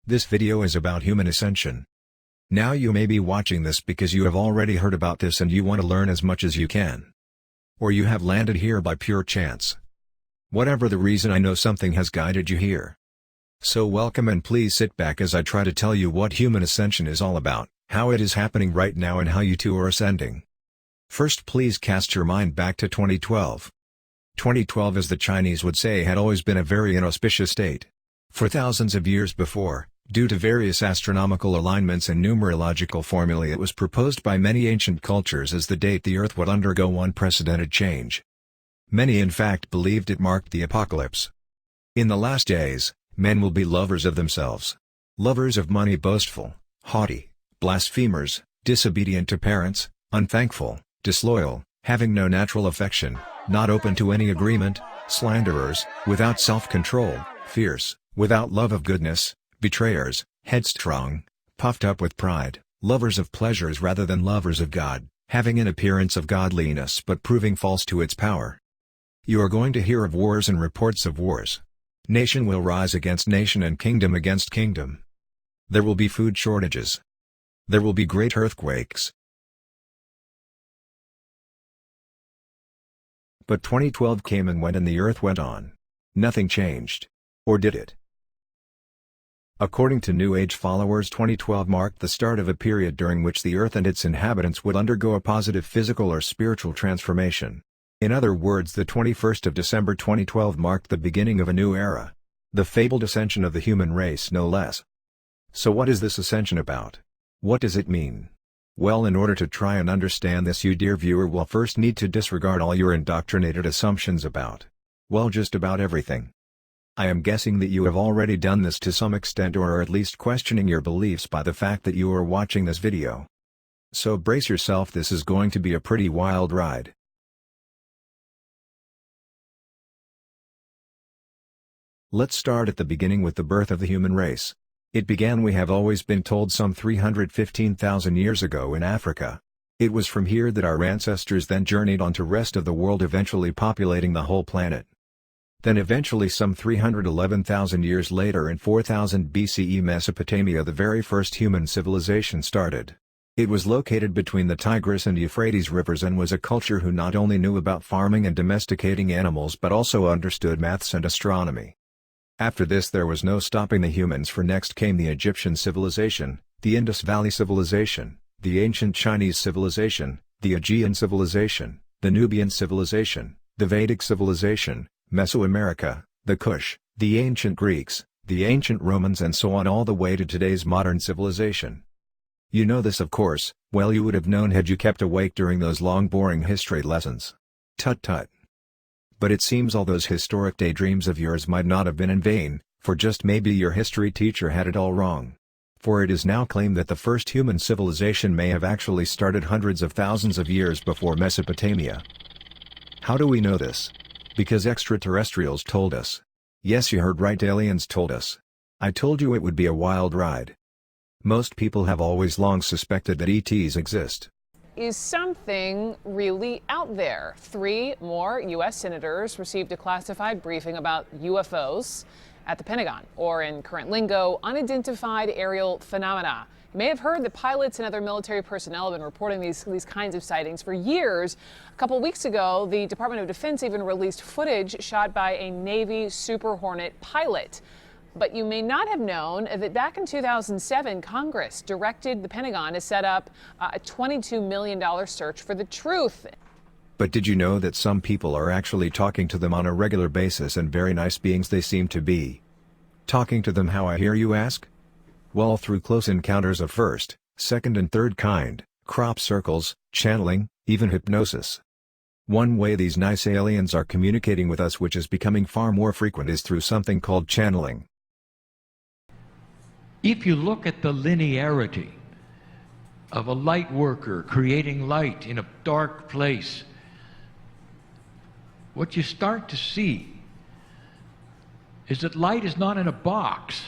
This video is about human ascension. Now you may be watching this because you have already heard about this and you want to learn as much as you can. Or you have landed here by pure chance. Whatever the reason, I know something has guided you here. So welcome, and please sit back as I try to tell you what human ascension is all about, how it is happening right now, and how you too are ascending. First, please cast your mind back to 2012. 2012, as the Chinese would say, had always been a very inauspicious date. For thousands of years before, due to various astronomical alignments and numerological formulae, it was proposed by many ancient cultures as the date the Earth would undergo unprecedented change. Many in fact believed it marked the apocalypse. In the last days, men will be lovers of themselves. Lovers of money, boastful, haughty, blasphemers, disobedient to parents, unthankful, disloyal, having no natural affection, not open to any agreement, slanderers, without self-control, fierce, without love of goodness, betrayers, headstrong, puffed up with pride, lovers of pleasures rather than lovers of God, having an appearance of godliness but proving false to its power. You are going to hear of wars and reports of wars. Nation will rise against nation and kingdom against kingdom. There will be food shortages. There will be great earthquakes. But 2012 came and went and the Earth went on. Nothing changed. Or did it? According to New Age followers, 2012 marked the start of a period during which the Earth and its inhabitants would undergo a positive physical or spiritual transformation. In other words, the 21st of December 2012 marked the beginning of a new era. The fabled ascension of the human race, no less. So what is this ascension about? What does it mean? Well, in order to try and understand this, you dear viewer will first need to disregard all your indoctrinated assumptions about, well, just about everything. I am guessing that you have already done this to some extent, or are at least questioning your beliefs by the fact that you are watching this video. So brace yourself, this is going to be a pretty wild ride. Let's start at the beginning with the birth of the human race. It began, we have always been told, some 315,000 years ago in Africa. It was from here that our ancestors then journeyed on to rest of the world, eventually populating the whole planet. Then eventually, some 311,000 years later, in 4000 BCE, Mesopotamia, the very first human civilization, started. It was located between the Tigris and Euphrates rivers and was a culture who not only knew about farming and domesticating animals but also understood maths and astronomy. After this there was no stopping the humans, for next came the Egyptian civilization, the Indus Valley civilization, the ancient Chinese civilization, the Aegean civilization, the Nubian civilization, the Vedic civilization, Mesoamerica, the Kush, the ancient Greeks, the ancient Romans, and so on, all the way to today's modern civilization. You know this, of course. Well, you would have known had you kept awake during those long boring history lessons. Tut tut. But it seems all those historic daydreams of yours might not have been in vain, for just maybe your history teacher had it all wrong. For it is now claimed that the first human civilization may have actually started hundreds of thousands of years before Mesopotamia. How do we know this? Because extraterrestrials told us. Yes, you heard right, aliens told us. I told you it would be a wild ride. Most people have always long suspected that ETs exist. Is something really out there? 3 more U.S. senators received a classified briefing about UFOs at the Pentagon, or in current lingo, unidentified aerial phenomena. You may have heard that pilots and other military personnel have been reporting these kinds of sightings for years. A couple weeks ago, the Department of Defense even released footage shot by a Navy Super Hornet pilot. But you may not have known that back in 2007, Congress directed the Pentagon to set up a $22 million search for the truth. But did you know that some people are actually talking to them on a regular basis, and very nice beings they seem to be? Talking to them how, I hear you ask? Well, through close encounters of first, second and third kind, crop circles, channeling, even hypnosis. One way these nice aliens are communicating with us, which is becoming far more frequent, is through something called channeling. If you look at the linearity of a light worker creating light in a dark place, what you start to see is that light is not in a box.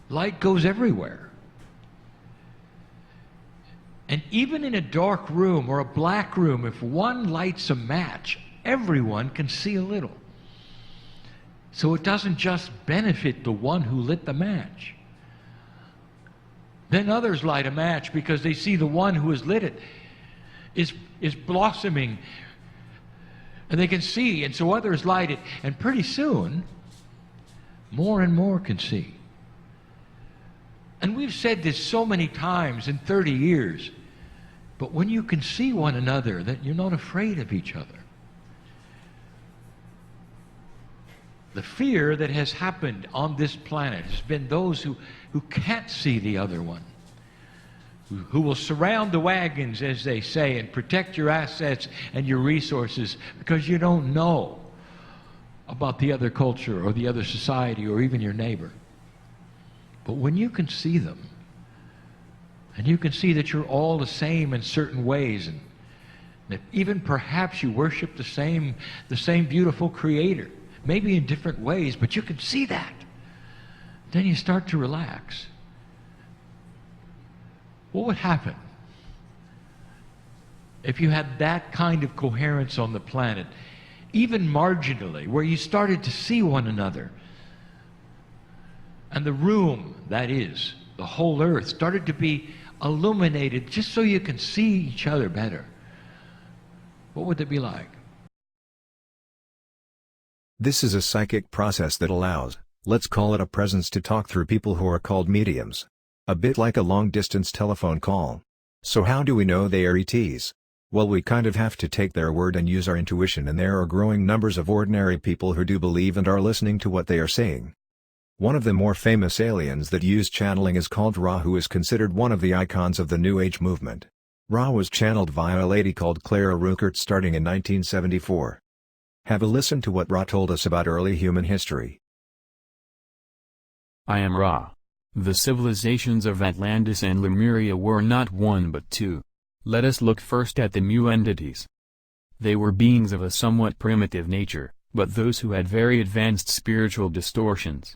Light goes everywhere. And even in a dark room or a black room, if one lights a match, everyone can see a little. So it doesn't just benefit the one who lit the match. Then others light a match because they see the one who has lit it is blossoming. And they can see, and so others light it. And pretty soon, more and more can see. And we've said this so many times in 30 years, but when you can see one another, that you're not afraid of each other. The fear that has happened on this planet has been those who can't see the other one, who will surround the wagons, as they say, and protect your assets and your resources because you don't know about the other culture or the other society or even your neighbor. But when you can see them, and you can see that you're all the same in certain ways, and that even perhaps you worship the same beautiful Creator, maybe in different ways, but you can see that, then you start to relax. What would happen if you had that kind of coherence on the planet, even marginally, where you started to see one another, and the room, that is, the whole earth, started to be illuminated just so you can see each other better? What would it be like? This is a psychic process that allows, let's call it a presence, to talk through people who are called mediums. A bit like a long-distance telephone call. So how do we know they are ETs? Well, we kind of have to take their word and use our intuition, and there are growing numbers of ordinary people who do believe and are listening to what they are saying. One of the more famous aliens that use channeling is called Ra, who is considered one of the icons of the New Age movement. Ra was channeled via a lady called Clara Rueckert starting in 1974. Have a listen to what Ra told us about early human history. I am Ra. The civilizations of Atlantis and Lemuria were not one but two. Let us look first at the Mu entities. They were beings of a somewhat primitive nature, but those who had very advanced spiritual distortions.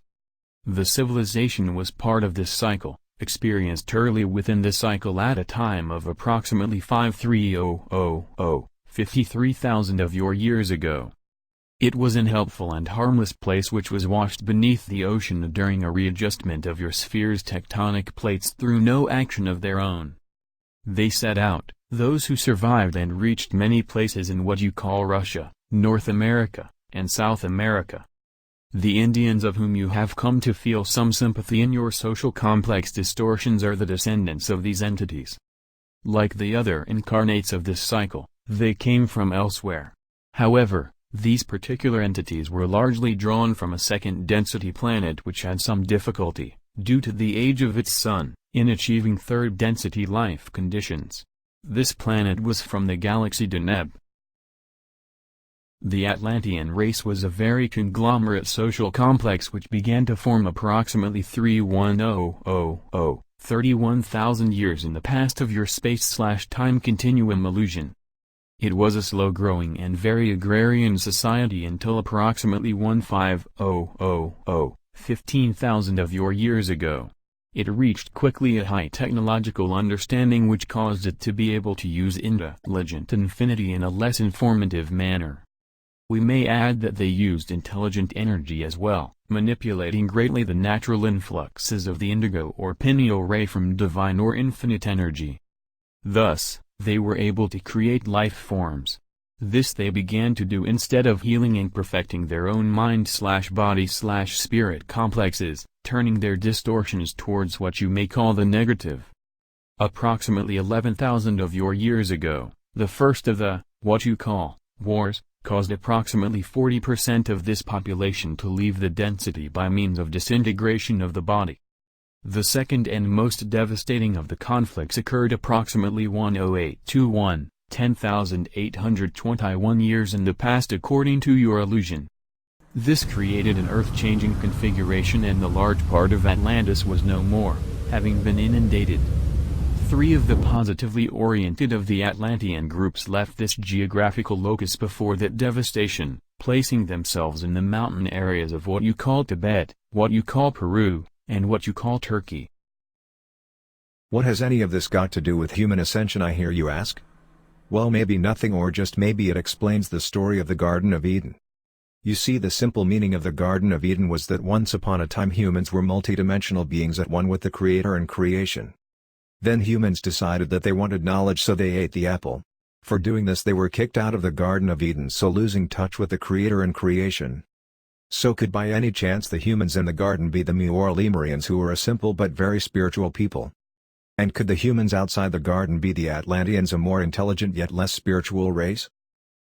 The civilization was part of this cycle, experienced early within the cycle at a time of approximately 53,000 of your years ago. It was an helpful and harmless place which was washed beneath the ocean during a readjustment of your sphere's tectonic plates through no action of their own. They set out, those who survived, and reached many places in what you call Russia, North America, and South America. The Indians, of whom you have come to feel some sympathy in your social complex distortions, are the descendants of these entities. Like the other incarnates of this cycle, they came from elsewhere. However, these particular entities were largely drawn from a second density planet which had some difficulty, due to the age of its sun, in achieving third density life conditions. This planet was from the galaxy Deneb. The Atlantean race was a very conglomerate social complex which began to form approximately 31,000 years in the past of your space/time continuum illusion. It was a slow-growing and very agrarian society until approximately 15,000 of your years ago. It reached quickly a high technological understanding which caused it to be able to use intelligent infinity in a less informative manner. We may add that they used intelligent energy as well, manipulating greatly the natural influxes of the indigo or pineal ray from divine or infinite energy. Thus, they were able to create life forms. This they began to do instead of healing and perfecting their own mind/body/spirit complexes, turning their distortions towards what you may call the negative. Approximately 11,000 of your years ago, the first of the, what you call, wars, caused approximately 40% of this population to leave the density by means of disintegration of the body. The second and most devastating of the conflicts occurred approximately 10821, 10,821 years in the past according to your illusion. This created an earth-changing configuration, and the large part of Atlantis was no more, having been inundated. 3 of the positively oriented of the Atlantean groups left this geographical locus before that devastation, placing themselves in the mountain areas of what you call Tibet, what you call Peru, and what you call Turkey. What has any of this got to do with human ascension, I hear you ask? Well, maybe nothing, or just maybe it explains the story of the Garden of Eden. You see, the simple meaning of the Garden of Eden was that once upon a time humans were multidimensional beings at one with the Creator and creation. Then humans decided that they wanted knowledge, so they ate the apple. For doing this they were kicked out of the Garden of Eden, so losing touch with the Creator and creation. So could by any chance the humans in the garden be the or Lemurians, who were a simple but very spiritual people? And could the humans outside the garden be the Atlanteans, a more intelligent yet less spiritual race?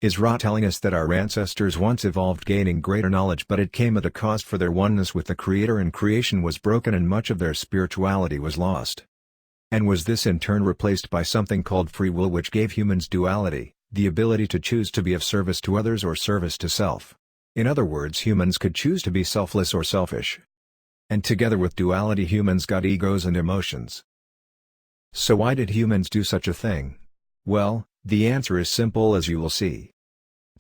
Is Ra telling us that our ancestors once evolved gaining greater knowledge, but it came at a cost, for their oneness with the Creator and creation was broken and much of their spirituality was lost? And was this in turn replaced by something called free will, which gave humans duality, the ability to choose to be of service to others or service to self? In other words, humans could choose to be selfless or selfish. And together with duality, humans got egos and emotions. So why did humans do such a thing? Well, the answer is simple, as you will see.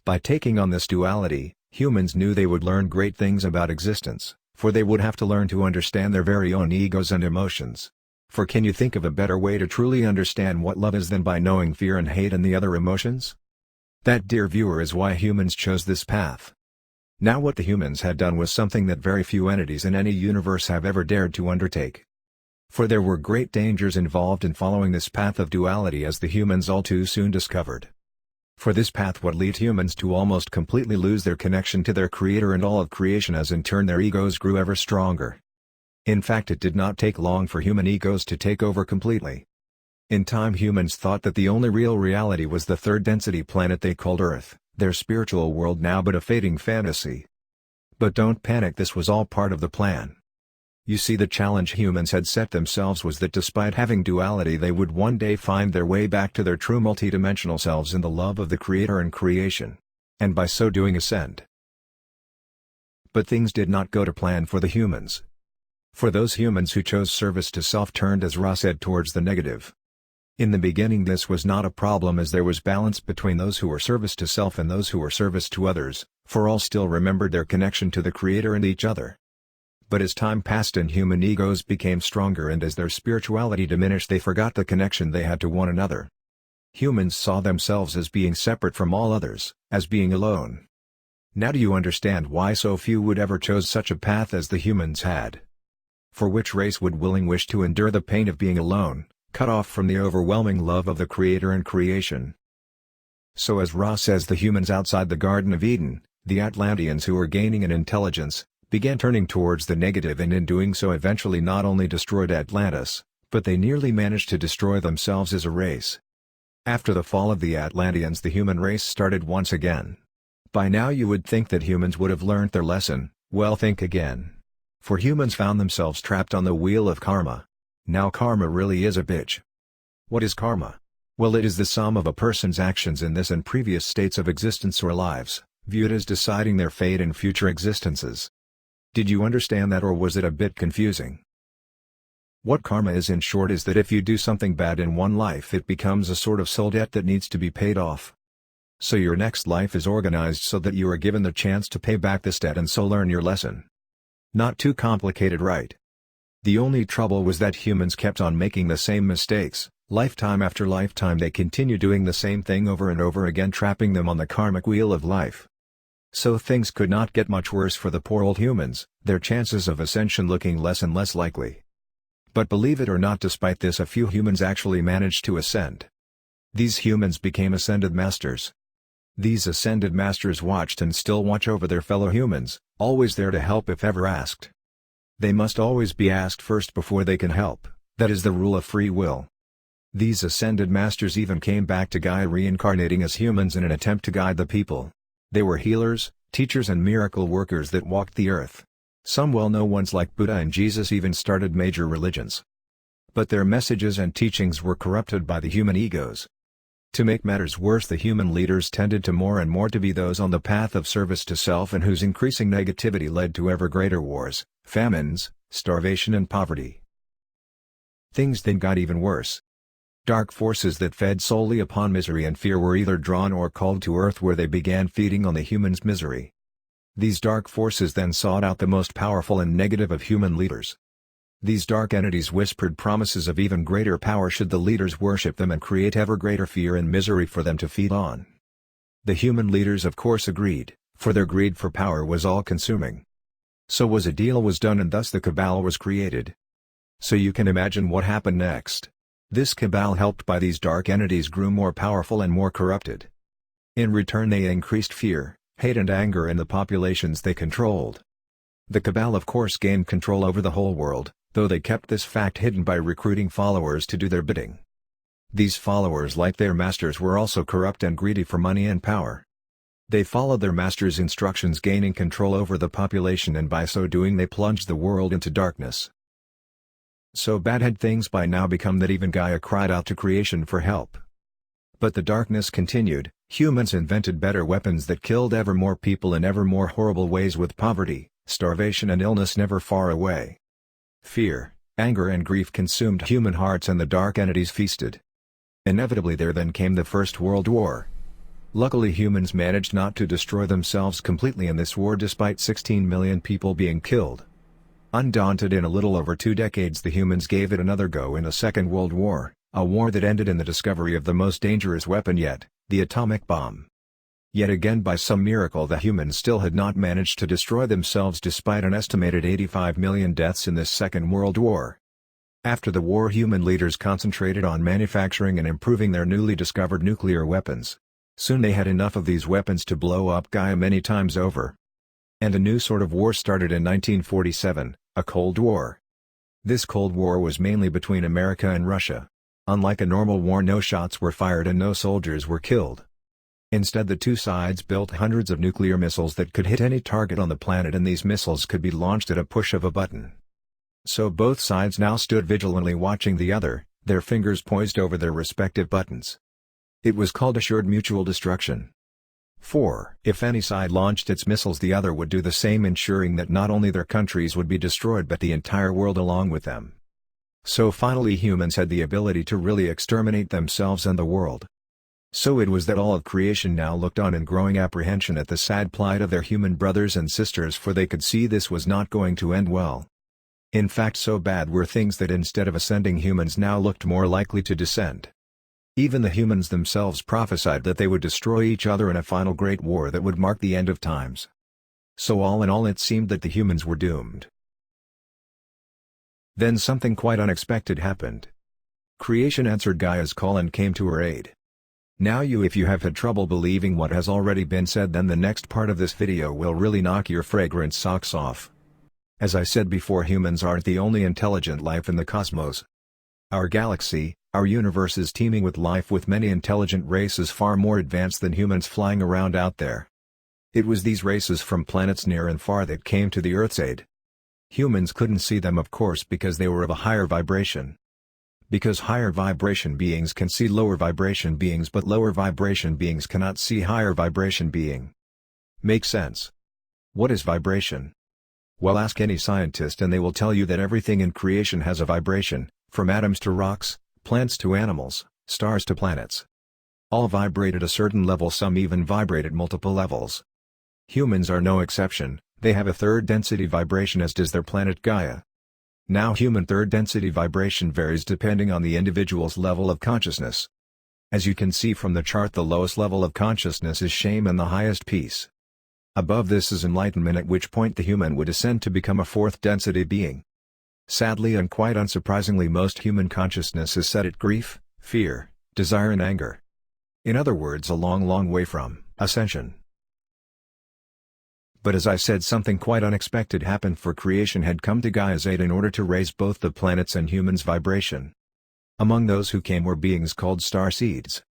By taking on this duality, humans knew they would learn great things about existence, for they would have to learn to understand their very own egos and emotions. For can you think of a better way to truly understand what love is than by knowing fear and hate and the other emotions? That, dear viewer, is why humans chose this path. Now what the humans had done was something that very few entities in any universe have ever dared to undertake. For there were great dangers involved in following this path of duality, as the humans all too soon discovered. For this path would lead humans to almost completely lose their connection to their Creator and all of creation, as in turn their egos grew ever stronger. In fact, it did not take long for human egos to take over completely. In time, humans thought that the only real reality was the third density planet they called Earth, their spiritual world now but a fading fantasy. But don't panic, this was all part of the plan. You see, the challenge humans had set themselves was that despite having duality, they would one day find their way back to their true multidimensional selves in the love of the Creator and creation. And by so doing ascend. But things did not go to plan for the humans. For those humans who chose service to self turned, as Ra said, towards the negative. In the beginning this was not a problem, as there was balance between those who were service to self and those who were service to others, for all still remembered their connection to the Creator and each other. But as time passed and human egos became stronger, and as their spirituality diminished, they forgot the connection they had to one another. Humans saw themselves as being separate from all others, as being alone. Now do you understand why so few would ever chose such a path as the humans had? For which race would wish to endure the pain of being alone, cut off from the overwhelming love of the Creator and creation? So as Ra says, the humans outside the Garden of Eden, the Atlanteans who were gaining an intelligence, began turning towards the negative, and in doing so eventually not only destroyed Atlantis, but they nearly managed to destroy themselves as a race. After the fall of the Atlanteans, the human race started once again. By now you would think that humans would have learned their lesson. Well, think again. For humans found themselves trapped on the wheel of karma. Now karma really is a bitch. What is karma? Well, it is the sum of a person's actions in this and previous states of existence or lives, viewed as deciding their fate in future existences. Did you understand that, or was it a bit confusing? What karma is, in short, is that if you do something bad in one life, it becomes a sort of soul debt that needs to be paid off. So your next life is organized so that you are given the chance to pay back this debt and so learn your lesson. Not too complicated, right? The only trouble was that humans kept on making the same mistakes, lifetime after lifetime. They continue doing the same thing over and over again, trapping them on the karmic wheel of life. So things could not get much worse for the poor old humans, their chances of ascension looking less and less likely. But believe it or not, despite this, a few humans actually managed to ascend. These humans became ascended masters. These ascended masters watched and still watch over their fellow humans, always there to help if ever asked. They must always be asked first before they can help. That is the rule of free will. These ascended masters even came back to Gaia, reincarnating as humans in an attempt to guide the people. They were healers, teachers and miracle workers that walked the earth. Some well-known ones like Buddha and Jesus even started major religions. But their messages and teachings were corrupted by the human egos. To make matters worse, the human leaders tended to more and more to be those on the path of service to self, and whose increasing negativity led to ever greater wars, famines, starvation and poverty. Things then got even worse. Dark forces that fed solely upon misery and fear were either drawn or called to earth, where they began feeding on the human's misery. These dark forces then sought out the most powerful and negative of human leaders. These dark entities whispered promises of even greater power should the leaders worship them, and create ever greater fear and misery for them to feed on. The human leaders of course agreed, for their greed for power was all-consuming. So a deal was done, and thus the cabal was created. So you can imagine what happened next. This cabal, helped by these dark entities, grew more powerful and more corrupted. In return, they increased fear, hate and anger in the populations they controlled. The cabal of course gained control over the whole world, though they kept this fact hidden by recruiting followers to do their bidding. These followers, like their masters, were also corrupt and greedy for money and power. They followed their masters' instructions, gaining control over the population, and by so doing they plunged the world into darkness. So bad had things by now become that even Gaia cried out to creation for help. But the darkness continued. Humans invented better weapons that killed ever more people in ever more horrible ways, with poverty, starvation and illness never far away. Fear, anger and grief consumed human hearts, and the dark entities feasted. Inevitably there then came the First World War. Luckily humans managed not to destroy themselves completely in this war, despite 16 million people being killed. Undaunted, in a little over 2 decades the humans gave it another go in a Second World War, a war that ended in the discovery of the most dangerous weapon yet, the atomic bomb. Yet again, by some miracle, the humans still had not managed to destroy themselves, despite an estimated 85 million deaths in this Second World War. After the war, human leaders concentrated on manufacturing and improving their newly discovered nuclear weapons. Soon they had enough of these weapons to blow up Gaia many times over. And a new sort of war started in 1947, a Cold War. This Cold War was mainly between America and Russia. Unlike a normal war, no shots were fired and no soldiers were killed. Instead, the two sides built hundreds of nuclear missiles that could hit any target on the planet, and these missiles could be launched at a push of a button. So both sides now stood vigilantly watching the other, their fingers poised over their respective buttons. It was called assured mutual destruction. For, if any side launched its missiles, the other would do the same, ensuring that not only their countries would be destroyed but the entire world along with them. So finally humans had the ability to really exterminate themselves and the world. So it was that all of creation now looked on in growing apprehension at the sad plight of their human brothers and sisters, for they could see this was not going to end well. In fact, so bad were things that instead of ascending, humans now looked more likely to descend. Even the humans themselves prophesied that they would destroy each other in a final great war that would mark the end of times. So all in all, it seemed that the humans were doomed. Then something quite unexpected happened. Creation answered Gaia's call and came to her aid. Now if you have had trouble believing what has already been said, then the next part of this video will really knock your fragrant socks off. As I said before, humans aren't the only intelligent life in the cosmos. Our galaxy, our universe, is teeming with life, with many intelligent races far more advanced than humans flying around out there. It was these races from planets near and far that came to the Earth's aid. Humans couldn't see them, of course, because they were of a higher vibration. Because higher vibration beings can see lower vibration beings, but lower vibration beings cannot see higher vibration being. Make sense? What is vibration? Well, ask any scientist and they will tell you that everything in creation has a vibration, from atoms to rocks, plants to animals, stars to planets. All vibrate at a certain level, some even vibrate at multiple levels. Humans are no exception. They have a third density vibration, as does their planet Gaia. Now human third density vibration varies depending on the individual's level of consciousness. As you can see from the chart, the lowest level of consciousness is shame and the highest peace. Above this is enlightenment, at which point the human would ascend to become a fourth density being. Sadly and quite unsurprisingly, most human consciousness is set at grief, fear, desire and anger. In other words, a long way from ascension. But as I said, something quite unexpected happened, for creation had come to Gaia's aid in order to raise both the planets' and humans' vibration. Among those who came were beings called starseeds.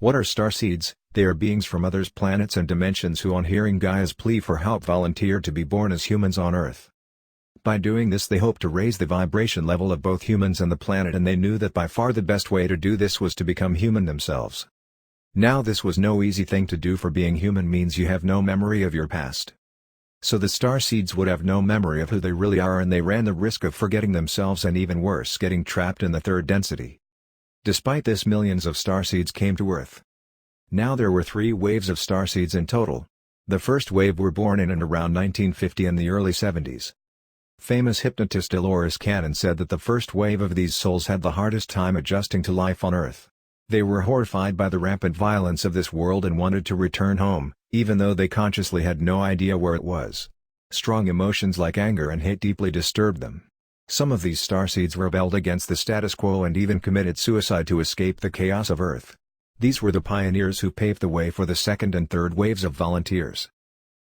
What are starseeds? They are beings from other planets and dimensions who, on hearing Gaia's plea for help, volunteered to be born as humans on Earth. By doing this they hoped to raise the vibration level of both humans and the planet, and they knew that by far the best way to do this was to become human themselves. Now this was no easy thing to do, for being human means you have no memory of your past. So the starseeds would have no memory of who they really are, and they ran the risk of forgetting themselves and, even worse, getting trapped in the third density. Despite this, millions of starseeds came to Earth. Now there were 3 waves of starseeds in total. The first wave were born in and around 1950 and the early 70s. Famous hypnotist Dolores Cannon said that the first wave of these souls had the hardest time adjusting to life on Earth. They were horrified by the rampant violence of this world and wanted to return home, even though they consciously had no idea where it was. Strong emotions like anger and hate deeply disturbed them. Some of these starseeds rebelled against the status quo and even committed suicide to escape the chaos of Earth. These were the pioneers who paved the way for the second and third waves of volunteers.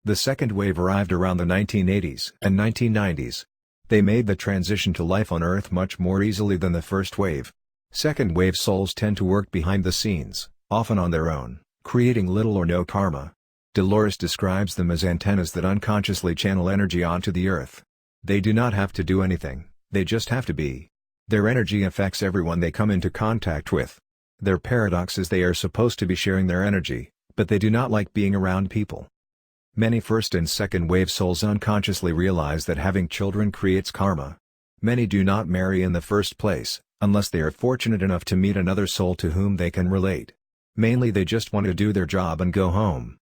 The second wave arrived around the 1980s and 1990s. They made the transition to life on Earth much more easily than the first wave. Second wave souls tend to work behind the scenes, often on their own, creating little or no karma. Dolores describes them as antennas that unconsciously channel energy onto the Earth. They do not have to do anything, they just have to be. Their energy affects everyone they come into contact with. Their paradox is they are supposed to be sharing their energy, but they do not like being around people. Many first and second wave souls unconsciously realize that having children creates karma. Many do not marry in the first place, unless they are fortunate enough to meet another soul to whom they can relate. Mainly they just want to do their job and go home.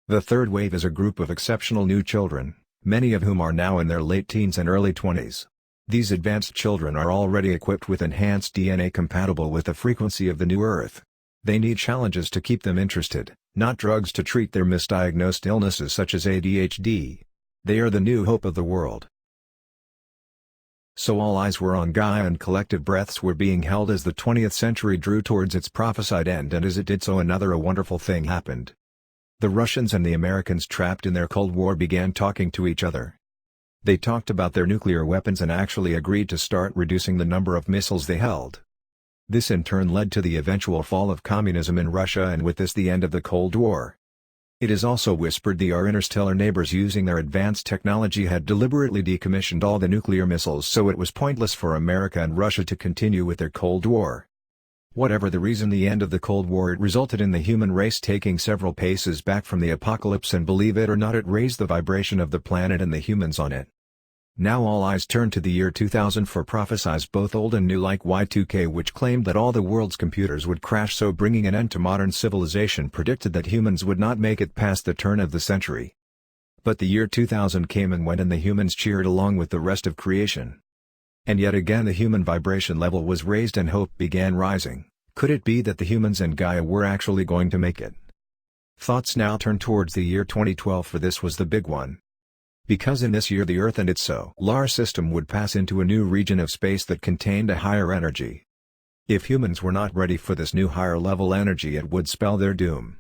The third wave is a group of exceptional new children, many of whom are now in their late teens and early 20s. These advanced children are already equipped with enhanced DNA compatible with the frequency of the new Earth. They need challenges to keep them interested, not drugs to treat their misdiagnosed illnesses such as ADHD. They are the new hope of the world. So all eyes were on Gaia and collective breaths were being held as the 20th century drew towards its prophesied end, and as it did so a wonderful thing happened. The Russians and the Americans trapped in their Cold War began talking to each other. They talked about their nuclear weapons and actually agreed to start reducing the number of missiles they held. This in turn led to the eventual fall of communism in Russia, and with this the end of the Cold War. It is also whispered our interstellar neighbors using their advanced technology had deliberately decommissioned all the nuclear missiles, so it was pointless for America and Russia to continue with their Cold War. Whatever the reason, the end of the Cold War, it resulted in the human race taking several paces back from the apocalypse, and believe it or not, it raised the vibration of the planet and the humans on it. Now all eyes turn to the year 2000 for prophecies both old and new, like Y2K, which claimed that all the world's computers would crash, so bringing an end to modern civilization, predicted that humans would not make it past the turn of the century. But the year 2000 came and went, and the humans cheered along with the rest of creation. And yet again the human vibration level was raised and hope began rising. Could it be that the humans and Gaia were actually going to make it? Thoughts now turn towards the year 2012, for this was the big one. Because in this year the Earth and its solar system would pass into a new region of space that contained a higher energy. If humans were not ready for this new higher level energy, it would spell their doom.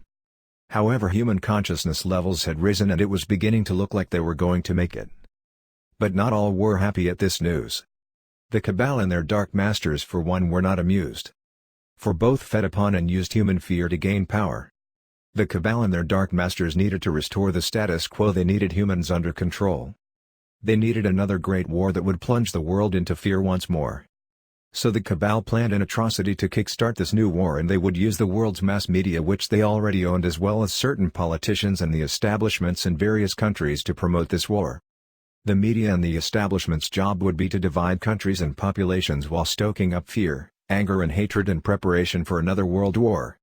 However, human consciousness levels had risen and it was beginning to look like they were going to make it. But not all were happy at this news. The Cabal and their dark masters for one were not amused. For both fed upon and used human fear to gain power. The Cabal and their dark masters needed to restore the status quo. They needed humans under control. They needed another great war that would plunge the world into fear once more. So the Cabal planned an atrocity to kickstart this new war, and they would use the world's mass media, which they already owned, as well as certain politicians and the establishments in various countries, to promote this war. The media and the establishment's job would be to divide countries and populations while stoking up fear, anger and hatred in preparation for another world war.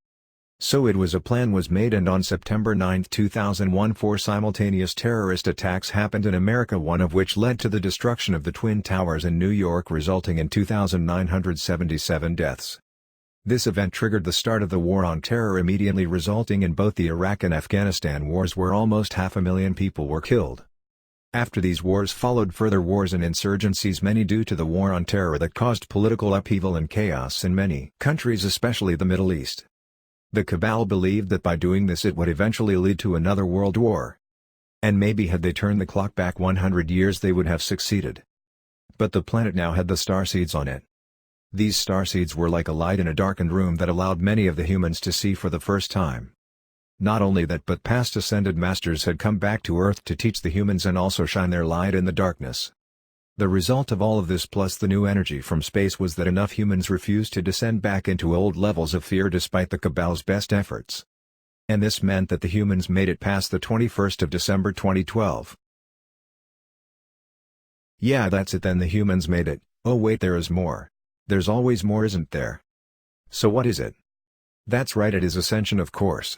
So a plan was made, and on September 9, 2001 4 simultaneous terrorist attacks happened in America, one of which led to the destruction of the Twin Towers in New York, resulting in 2,977 deaths. This event triggered the start of the War on Terror, immediately resulting in both the Iraq and Afghanistan wars, where almost 500,000 people were killed. After these wars followed further wars and insurgencies, many due to the War on Terror, that caused political upheaval and chaos in many countries, especially the Middle East. The Cabal believed that by doing this it would eventually lead to another world war. And maybe had they turned the clock back 100 years they would have succeeded. But the planet now had the starseeds on it. These starseeds were like a light in a darkened room that allowed many of the humans to see for the first time. Not only that, but past ascended masters had come back to Earth to teach the humans and also shine their light in the darkness. The result of all of this, plus the new energy from space, was that enough humans refused to descend back into old levels of fear despite the Cabal's best efforts. And this meant that the humans made it past the 21st of December 2012. Yeah, that's it then, the humans made it. Oh wait, there is more. There's always more, isn't there? So what is it? That's right, it is Ascension, of course.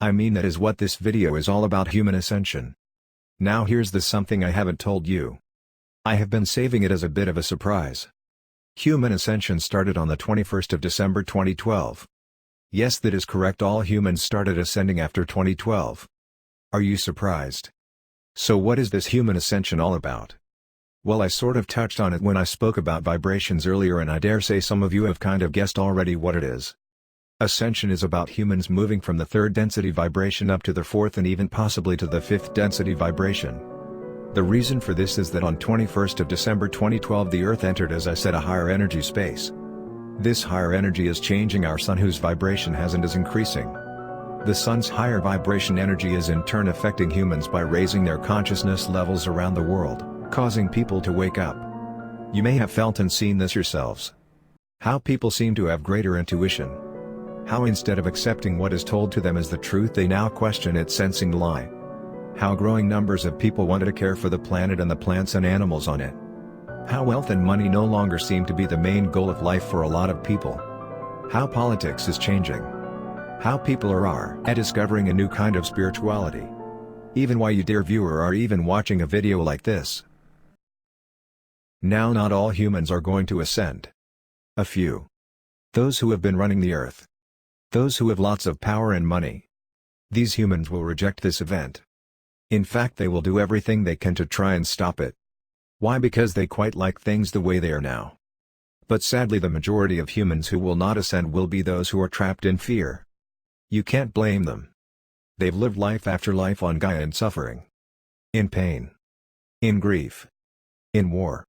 I mean, that is what this video is all about, human ascension. Now here's the something I haven't told you. I have been saving it as a bit of a surprise. Human ascension started on the 21st of December 2012. Yes, that is correct, all humans started ascending after 2012. Are you surprised? So what is this human ascension all about? Well, I sort of touched on it when I spoke about vibrations earlier, and I dare say some of you have kind of guessed already what it is. Ascension is about humans moving from the third density vibration up to the fourth and even possibly to the fifth density vibration. The reason for this is that on 21st of December 2012 the Earth entered, as I said, a higher energy space. This higher energy is changing our Sun, whose vibration has and is increasing. The Sun's higher vibration energy is in turn affecting humans by raising their consciousness levels around the world, causing people to wake up. You may have felt and seen this yourselves. How people seem to have greater intuition. How instead of accepting what is told to them as the truth, they now question it, sensing the lie. How growing numbers of people wanted to care for the planet and the plants and animals on it. How wealth and money no longer seem to be the main goal of life for a lot of people. How politics is changing. How people are discovering a new kind of spirituality. Even why you, dear viewer, are even watching a video like this. Now, not all humans are going to ascend. A few. Those who have been running the earth. Those who have lots of power and money. These humans will reject this event. In fact, they will do everything they can to try and stop it. Why? Because they quite like things the way they are now. But sadly, the majority of humans who will not ascend will be those who are trapped in fear. You can't blame them. They've lived life after life on Gaia in suffering. In pain. In grief. In war.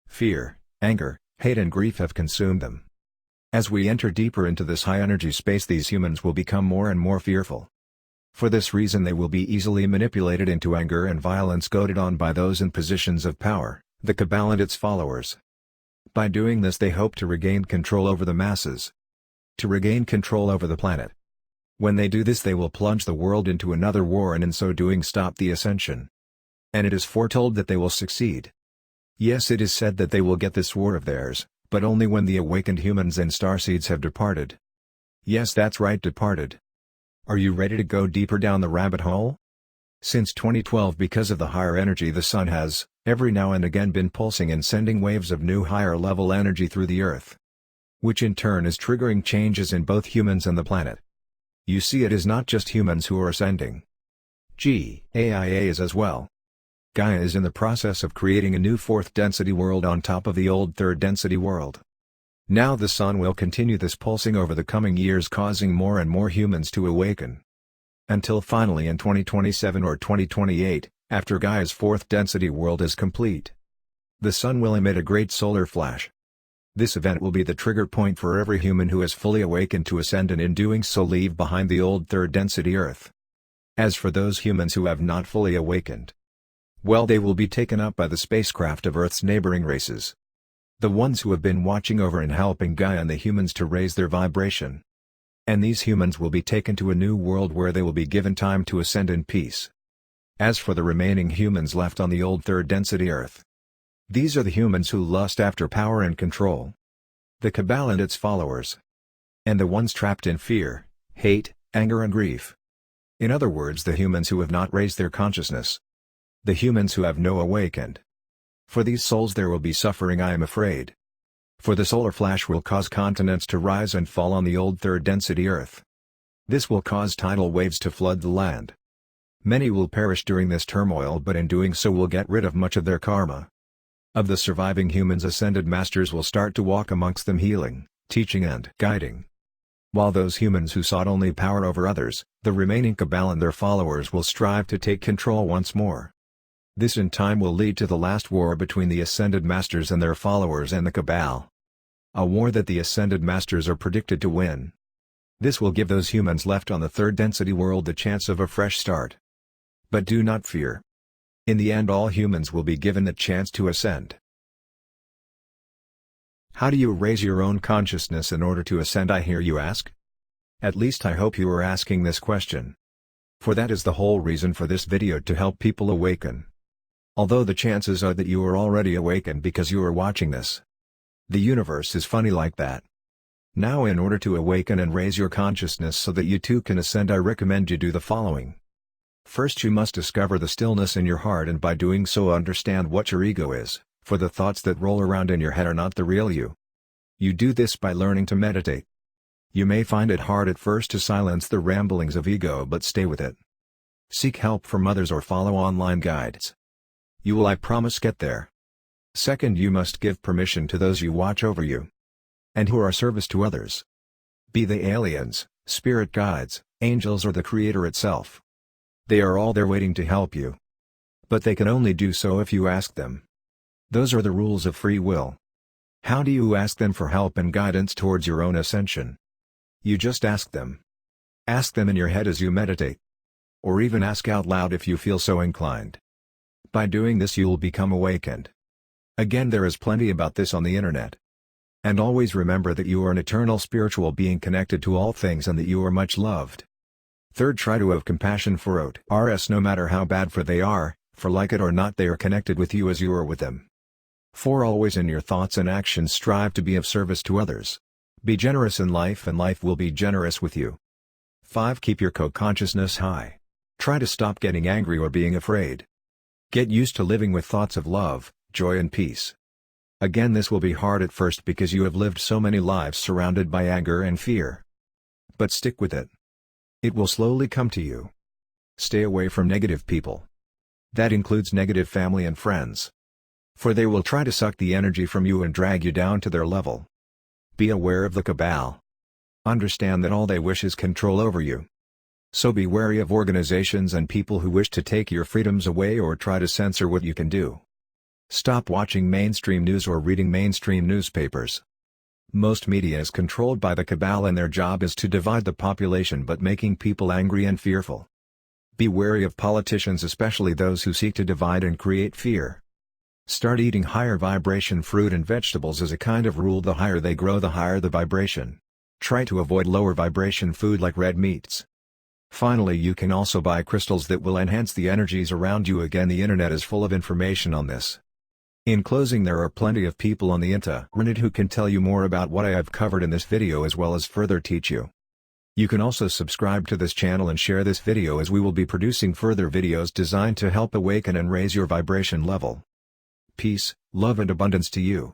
Fear, anger, hate and grief have consumed them. As we enter deeper into this high-energy space, these humans will become more and more fearful. For this reason they will be easily manipulated into anger and violence, goaded on by those in positions of power, the Cabal and its followers. By doing this they hope to regain control over the masses. To regain control over the planet. When they do this, they will plunge the world into another war and in so doing stop the ascension. And it is foretold that they will succeed. Yes, it is said that they will get this war of theirs, but only when the awakened humans and starseeds have departed. Yes, that's right, departed. Are you ready to go deeper down the rabbit hole? Since 2012, because of the higher energy, the Sun has, every now and again, been pulsing and sending waves of new higher level energy through the Earth. Which in turn is triggering changes in both humans and the planet. You see, it is not just humans who are ascending. Gaia is as well. Gaia is in the process of creating a new fourth density world on top of the old third density world. Now the Sun will continue this pulsing over the coming years, causing more and more humans to awaken. Until finally in 2027 or 2028, after Gaia's fourth density world is complete, the Sun will emit a great solar flash. This event will be the trigger point for every human who has fully awakened to ascend, and in doing so leave behind the old third density Earth. As for those humans who have not fully awakened, well, they will be taken up by the spacecraft of Earth's neighboring races. The ones who have been watching over and helping Gaia and the humans to raise their vibration. And these humans will be taken to a new world where they will be given time to ascend in peace. As for the remaining humans left on the old third density Earth, these are the humans who lust after power and control. The Cabal and its followers. And the ones trapped in fear, hate, anger and grief. In other words, the humans who have not raised their consciousness. The humans who have no awakened. For these souls there will be suffering, I am afraid. For the solar flash will cause continents to rise and fall on the old third density Earth. This will cause tidal waves to flood the land. Many will perish during this turmoil, but in doing so will get rid of much of their karma. Of the surviving humans, ascended masters will start to walk amongst them, healing, teaching and guiding. While those humans who sought only power over others, the remaining Cabal and their followers will strive to take control once more. This in time will lead to the last war between the Ascended Masters and their followers and the Cabal. A war that the Ascended Masters are predicted to win. This will give those humans left on the third density world the chance of a fresh start. But do not fear. In the end, all humans will be given the chance to ascend. How do you raise your own consciousness in order to ascend, I hear you ask? At least I hope you are asking this question. For that is the whole reason for this video, to help people awaken. Although the chances are that you are already awakened because you are watching this. The universe is funny like that. Now, in order to awaken and raise your consciousness so that you too can ascend, I recommend you do the following. First, you must discover the stillness in your heart, and by doing so understand what your ego is, for the thoughts that roll around in your head are not the real you. You do this by learning to meditate. You may find it hard at first to silence the ramblings of ego, but stay with it. Seek help from others or follow online guides. You will, I promise, get there. Second, you must give permission to those you watch over you and who are service to others. Be they aliens, spirit guides, angels or the Creator itself. They are all there waiting to help you. But they can only do so if you ask them. Those are the rules of free will. How do you ask them for help and guidance towards your own ascension? You just ask them. Ask them in your head as you meditate. Or even ask out loud if you feel so inclined. By doing this you will become awakened. Again, there is plenty about this on the internet. And always remember that you are an eternal spiritual being connected to all things and that you are much loved. Third, try to have compassion for others no matter how bad for they are, for like it or not they are connected with you as you are with them. 4. Always in your thoughts and actions strive to be of service to others. Be generous in life and life will be generous with you. 5. Keep your co-consciousness high. Try to stop getting angry or being afraid. Get used to living with thoughts of love, joy and peace. Again, this will be hard at first because you have lived so many lives surrounded by anger and fear. But stick with it. It will slowly come to you. Stay away from negative people. That includes negative family and friends. For they will try to suck the energy from you and drag you down to their level. Be aware of the cabal. Understand that all they wish is control over you. So be wary of organizations and people who wish to take your freedoms away or try to censor what you can do. Stop watching mainstream news or reading mainstream newspapers. Most media is controlled by the cabal and their job is to divide the population but making people angry and fearful. Be wary of politicians, especially those who seek to divide and create fear. Start eating higher vibration fruit and vegetables as a kind of rule. The higher they grow, the higher the vibration. Try to avoid lower vibration food like red meats. Finally, you can also buy crystals that will enhance the energies around you. Again, the internet is full of information on this. In closing, there are plenty of people on the internet who can tell you more about what I have covered in this video as well as further teach you. You can also subscribe to this channel and share this video as we will be producing further videos designed to help awaken and raise your vibration level. Peace, love and abundance to you.